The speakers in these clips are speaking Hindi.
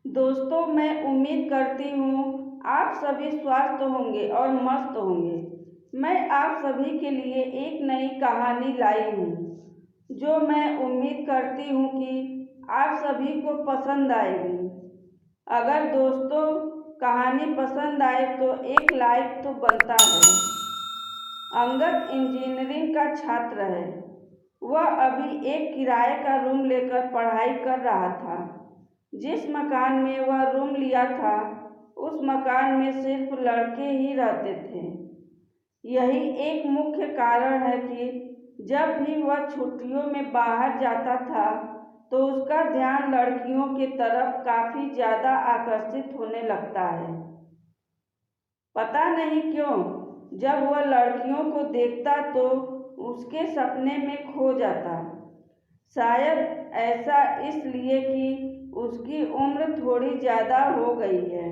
दोस्तों, मैं उम्मीद करती हूँ आप सभी स्वस्थ होंगे और मस्त होंगे। मैं आप सभी के लिए एक नई कहानी लाई हूँ जो मैं उम्मीद करती हूँ कि आप सभी को पसंद आएगी। अगर दोस्तों कहानी पसंद आए तो एक लाइक तो बनता है। अंगद इंजीनियरिंग का छात्र है। वह अभी एक किराए का रूम लेकर पढ़ाई कर रहा था। जिस मकान में वह रूम लिया था उस मकान में सिर्फ लड़के ही रहते थे। यही एक मुख्य कारण है कि जब भी वह छुट्टियों में बाहर जाता था तो उसका ध्यान लड़कियों की तरफ काफ़ी ज़्यादा आकर्षित होने लगता है। पता नहीं क्यों, जब वह लड़कियों को देखता तो उसके सपने में खो जाता। शायद ऐसा इसलिए कि उसकी उम्र थोड़ी ज़्यादा हो गई है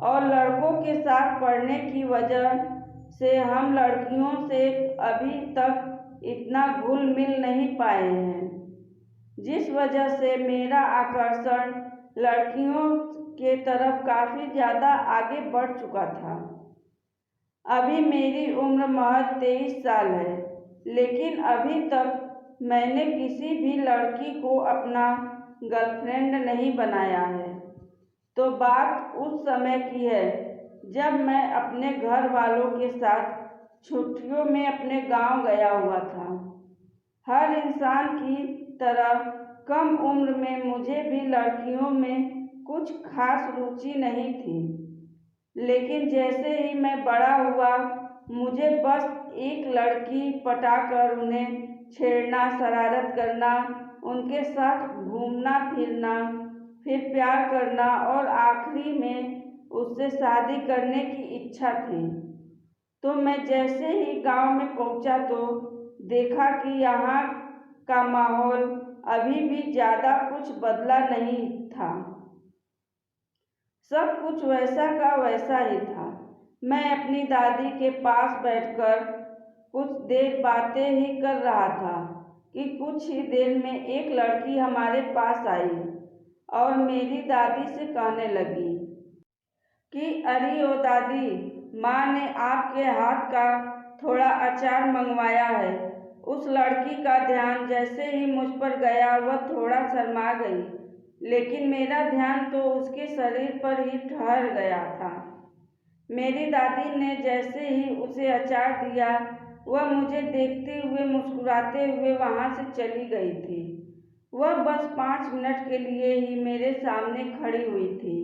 और लड़कों के साथ पढ़ने की वजह से हम लड़कियों से अभी तक इतना घुल मिल नहीं पाए हैं, जिस वजह से मेरा आकर्षण लड़कियों के तरफ काफ़ी ज़्यादा आगे बढ़ चुका था। अभी मेरी उम्र महज 23 साल है, लेकिन अभी तक मैंने किसी भी लड़की को अपना गर्लफ्रेंड नहीं बनाया है। तो बात उस समय की है जब मैं अपने घर वालों के साथ छुट्टियों में अपने गांव गया हुआ था। हर इंसान की तरह कम उम्र में मुझे भी लड़कियों में कुछ खास रुचि नहीं थी, लेकिन जैसे ही मैं बड़ा हुआ मुझे बस एक लड़की पटाकर उन्हें छेड़ना, शरारत करना, उनके साथ घूमना फिरना, फिर प्यार करना और आखिरी में उससे शादी करने की इच्छा थी। तो मैं जैसे ही गांव में पहुंचा तो देखा कि यहाँ का माहौल अभी भी ज़्यादा कुछ बदला नहीं था। सब कुछ वैसा का वैसा ही था। मैं अपनी दादी के पास बैठकर कुछ देर बातें ही कर रहा था कि कुछ ही देर में एक लड़की हमारे पास आई और मेरी दादी से कहने लगी कि अरे ओ दादी, माँ ने आपके हाथ का थोड़ा अचार मंगवाया है। उस लड़की का ध्यान जैसे ही मुझ पर गया वह थोड़ा शर्मा गई, लेकिन मेरा ध्यान तो उसके शरीर पर ही ठहर गया था। मेरी दादी ने जैसे ही उसे अचार दिया वह मुझे देखते हुए मुस्कुराते हुए वहाँ से चली गई थी। वह बस 5 मिनट के लिए ही मेरे सामने खड़ी हुई थी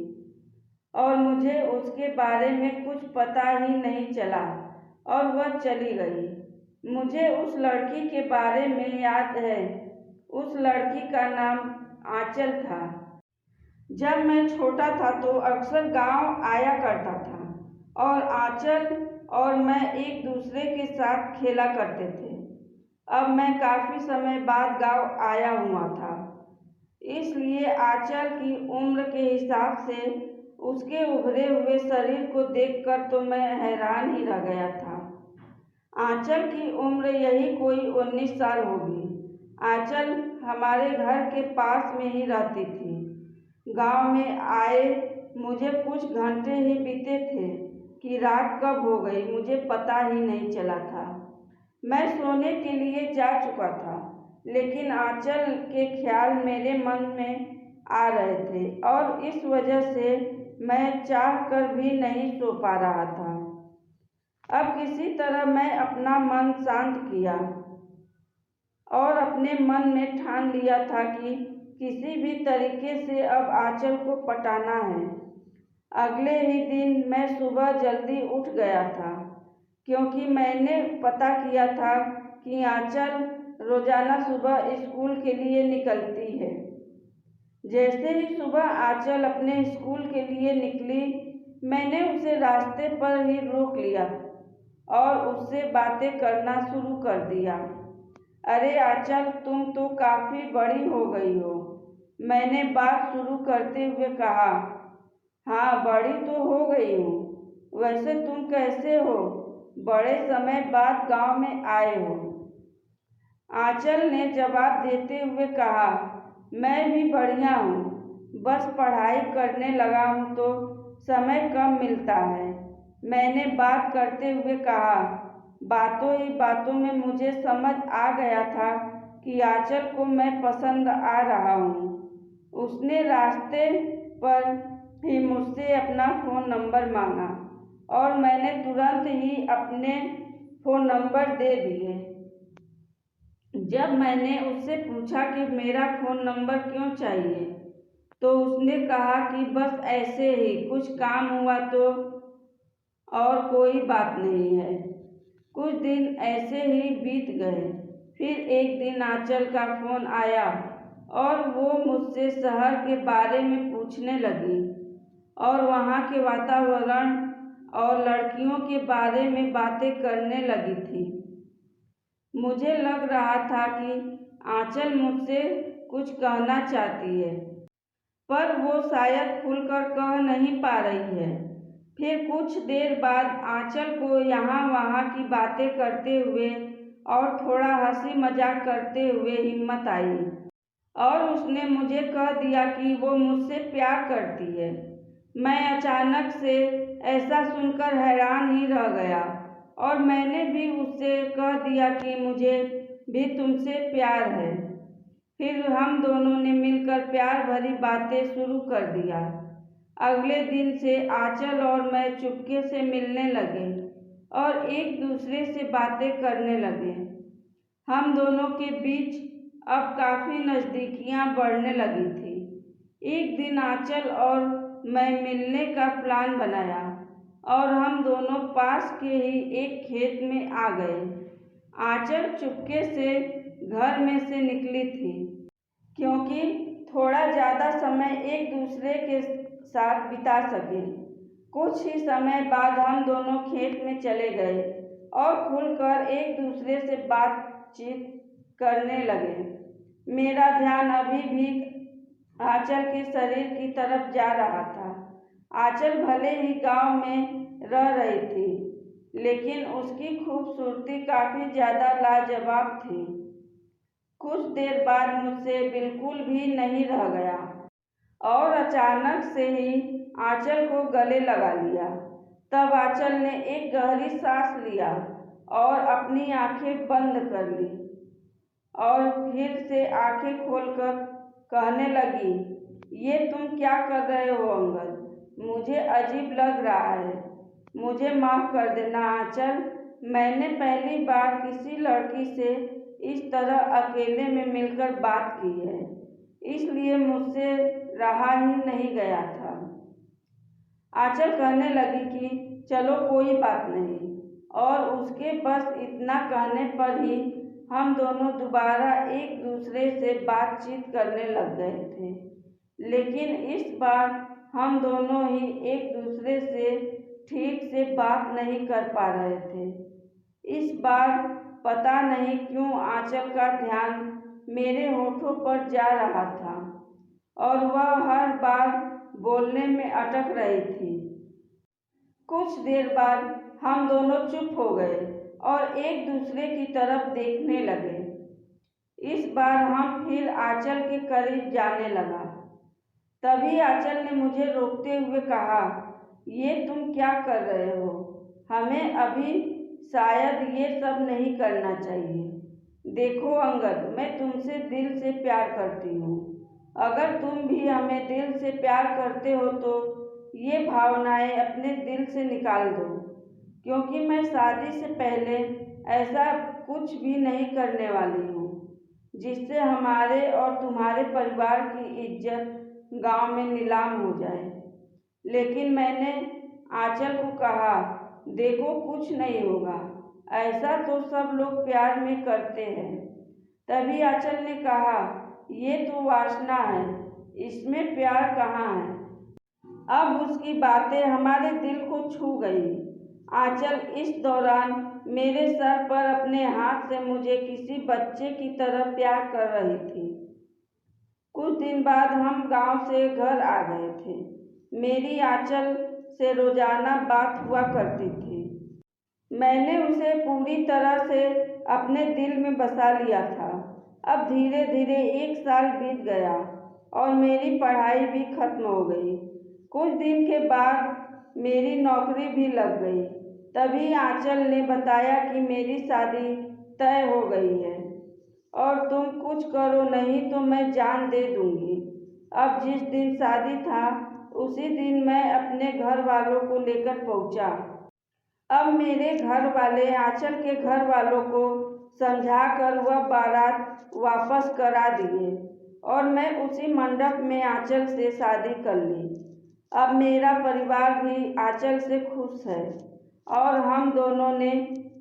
और मुझे उसके बारे में कुछ पता ही नहीं चला और वह चली गई। मुझे उस लड़की के बारे में याद है। उस लड़की का नाम आंचल था। जब मैं छोटा था तो अक्सर गांव आया करता था और आंचल और मैं एक दूसरे के साथ खेला करते थे। अब मैं काफ़ी समय बाद गांव आया हुआ था, इसलिए आंचल की उम्र के हिसाब से उसके उभरे हुए शरीर को देखकर तो मैं हैरान ही रह गया था। आंचल की उम्र यही कोई 19 साल होगी। आंचल हमारे घर के पास में ही रहती थी। गांव में आए मुझे कुछ घंटे ही बीते थे कि रात कब हो गई मुझे पता ही नहीं चला था। मैं सोने के लिए जा चुका था, लेकिन आंचल के ख्याल मेरे मन में आ रहे थे और इस वजह से मैं चाह कर भी नहीं सो पा रहा था। अब किसी तरह मैं अपना मन शांत किया और अपने मन में ठान लिया था कि किसी भी तरीके से अब आंचल को पटाना है। अगले ही दिन मैं सुबह जल्दी उठ गया था, क्योंकि मैंने पता किया था कि आंचल रोज़ाना सुबह स्कूल के लिए निकलती है। जैसे ही सुबह आंचल अपने स्कूल के लिए निकली, मैंने उसे रास्ते पर ही रोक लिया और उससे बातें करना शुरू कर दिया। अरे आंचल, तुम तो काफ़ी बड़ी हो गई हो, मैंने बात शुरू करते हुए कहा। हाँ, बड़ी तो हो गई हूँ। वैसे तुम कैसे हो? बड़े समय बाद गांव में आए हो। आंचल ने जवाब देते हुए कहा, मैं भी बढ़िया हूँ। बस पढ़ाई करने लगा हूँ तो समय कम मिलता है। मैंने बात करते हुए कहा। बातों ही बातों में मुझे समझ आ गया था कि आंचल को मैं पसंद आ रहा हूँ। उसने रास्ते पर ही मुझसे अपना फ़ोन नंबर मांगा और मैंने तुरंत ही अपने फ़ोन नंबर दे दिए। जब मैंने उससे पूछा कि मेरा फ़ोन नंबर क्यों चाहिए, तो उसने कहा कि बस ऐसे ही कुछ काम हुआ तो, और कोई बात नहीं है। कुछ दिन ऐसे ही बीत गए। फिर एक दिन आंचल का फ़ोन आया और वो मुझसे शहर के बारे में पूछने लगी और वहाँ के वातावरण और लड़कियों के बारे में बातें करने लगी थी। मुझे लग रहा था कि आंचल मुझसे कुछ कहना चाहती है, पर वो शायद खुलकर कह नहीं पा रही है। फिर कुछ देर बाद आंचल को यहाँ वहाँ की बातें करते हुए और थोड़ा हंसी मजाक करते हुए हिम्मत आई और उसने मुझे कह दिया कि वो मुझसे प्यार करती है। मैं अचानक से ऐसा सुनकर हैरान ही रह गया और मैंने भी उससे कह दिया कि मुझे भी तुमसे प्यार है। फिर हम दोनों ने मिलकर प्यार भरी बातें शुरू कर दिया। अगले दिन से आंचल और मैं चुपके से मिलने लगे और एक दूसरे से बातें करने लगे। हम दोनों के बीच अब काफ़ी नज़दीकियाँ बढ़ने लगी थी। एक दिन आंचल और मैं मिलने का प्लान बनाया और हम दोनों पास के ही एक खेत में आ गए। आंचल चुपके से घर में से निकली थी क्योंकि थोड़ा ज़्यादा समय एक दूसरे के साथ बिता सके। कुछ ही समय बाद हम दोनों खेत में चले गए और खुलकर एक दूसरे से बातचीत करने लगे। मेरा ध्यान अभी भी आंचल के शरीर की तरफ जा रहा था। आंचल भले ही गांव में रह रही थी, लेकिन उसकी खूबसूरती काफ़ी ज़्यादा लाजवाब थी। कुछ देर बाद मुझसे बिल्कुल भी नहीं रह गया और अचानक से ही आंचल को गले लगा लिया। तब आंचल ने एक गहरी सांस लिया और अपनी आंखें बंद कर ली और फिर से आंखें खोलकर कहने लगी, ये तुम क्या कर रहे हो अंगद? मुझे अजीब लग रहा है। मुझे माफ़ कर देना आंचल। मैंने पहली बार किसी लड़की से इस तरह अकेले में मिलकर बात की है, इसलिए मुझसे रहा ही नहीं गया था। आंचल कहने लगी कि चलो कोई बात नहीं, और उसके बस इतना कहने पर ही हम दोनों दोबारा एक दूसरे से बातचीत करने लग गए थे। लेकिन इस बार हम दोनों ही एक दूसरे से ठीक से बात नहीं कर पा रहे थे। इस बार पता नहीं क्यों आंचल का ध्यान मेरे होठों पर जा रहा था और वह हर बार बोलने में अटक रही थी। कुछ देर बाद हम दोनों चुप हो गए और एक दूसरे की तरफ देखने लगे। इस बार हम फिर आंचल के करीब जाने लगा। तभी आंचल ने मुझे रोकते हुए कहा, ये तुम क्या कर रहे हो? हमें अभी शायद ये सब नहीं करना चाहिए। देखो अंगद, मैं तुमसे दिल से प्यार करती हूँ। अगर तुम भी हमें दिल से प्यार करते हो तो ये भावनाएं अपने दिल से निकाल दो, क्योंकि मैं शादी से पहले ऐसा कुछ भी नहीं करने वाली हूँ जिससे हमारे और तुम्हारे परिवार की इज्जत गांव में नीलाम हो जाए। लेकिन मैंने आंचल को कहा, देखो कुछ नहीं होगा, ऐसा तो सब लोग प्यार में करते हैं। तभी आंचल ने कहा, ये तो वासना है, इसमें प्यार कहाँ है? अब उसकी बातें हमारे दिल को छू गई। आंचल इस दौरान मेरे सर पर अपने हाथ से मुझे किसी बच्चे की तरह प्यार कर रही थी। कुछ दिन बाद हम गांव से घर आ गए थे। मेरी आंचल से रोजाना बात हुआ करती थी। मैंने उसे पूरी तरह से अपने दिल में बसा लिया था। अब धीरे धीरे 1 साल बीत गया और मेरी पढ़ाई भी खत्म हो गई। कुछ दिन के बाद मेरी नौकरी भी लग गई। तभी आंचल ने बताया कि मेरी शादी तय हो गई है और तुम कुछ करो नहीं तो मैं जान दे दूंगी। अब जिस दिन शादी था उसी दिन मैं अपने घर वालों को लेकर पहुंचा। अब मेरे घर वाले आंचल के घर वालों को समझाकर वह बारात वापस करा दिए और मैं उसी मंडप में आंचल से शादी कर ली। अब मेरा परिवार भी आंचल से खुश है और हम दोनों ने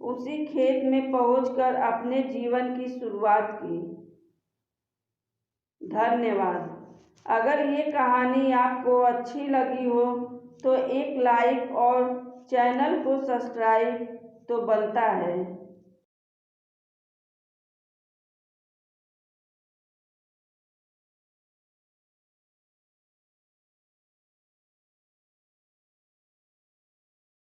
उसी खेत में पहुंचकर अपने जीवन की शुरुआत की। धन्यवाद। अगर ये कहानी आपको अच्छी लगी हो तो एक लाइक और चैनल को सब्सक्राइब तो बनता है।